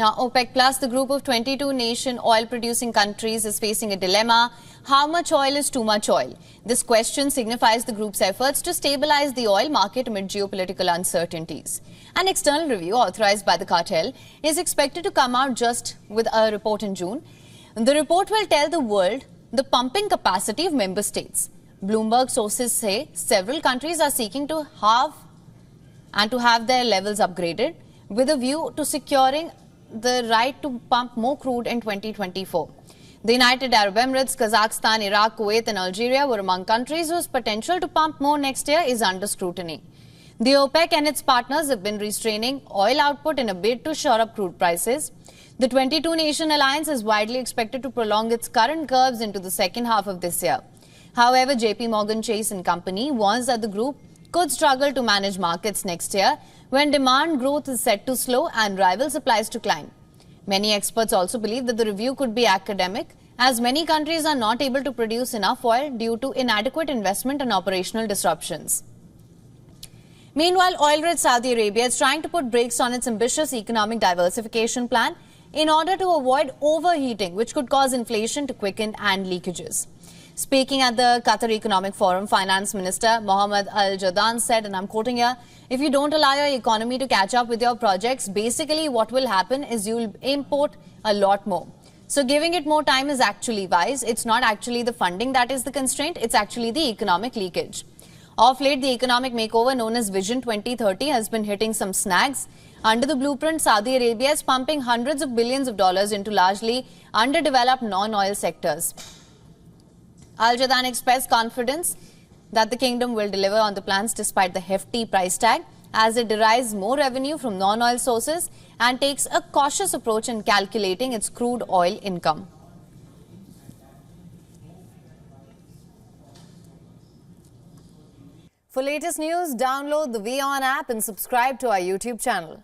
Now, OPEC Plus, the group of 22 nation oil-producing countries, is facing a dilemma. How much oil is too much oil? This question signifies the group's efforts to stabilize the oil market amid geopolitical uncertainties. An external review authorized by the cartel is expected to come out just with a report in June. The report will tell the world the pumping capacity of member states. Bloomberg sources say several countries are seeking to have their levels upgraded with a view to securing the right to pump more crude in 2024. The United Arab Emirates, Kazakhstan, Iraq, Kuwait and Algeria were among countries whose potential to pump more next year is under scrutiny. The OPEC and its partners have been restraining oil output in a bid to shore up crude prices. The 22-nation alliance is widely expected to prolong its current curves into the second half of this year. However, JP Morgan Chase and Company warns that the group could struggle to manage markets next year when demand growth is set to slow and rival supplies to climb. Many experts also believe that the review could be academic, as many countries are not able to produce enough oil due to inadequate investment and operational disruptions. Meanwhile, oil-rich Saudi Arabia is trying to put brakes on its ambitious economic diversification plan in order to avoid overheating, which could cause inflation to quicken and leakages. Speaking at the Qatar Economic Forum, Finance Minister Mohammed Al Jadaan said, and I'm quoting here, "If you don't allow your economy to catch up with your projects, basically what will happen is you'll import a lot more. So giving it more time is actually wise. It's not actually the funding that is the constraint, it's actually the economic leakage." Of late, the economic makeover known as Vision 2030 has been hitting some snags. Under the blueprint, Saudi Arabia is pumping hundreds of billions of dollars into largely underdeveloped non-oil sectors. Al Jadaan expressed confidence that the kingdom will deliver on the plans despite the hefty price tag, as it derives more revenue from non-oil sources and takes a cautious approach in calculating its crude oil income. For latest news, download the WION app and subscribe to our YouTube channel.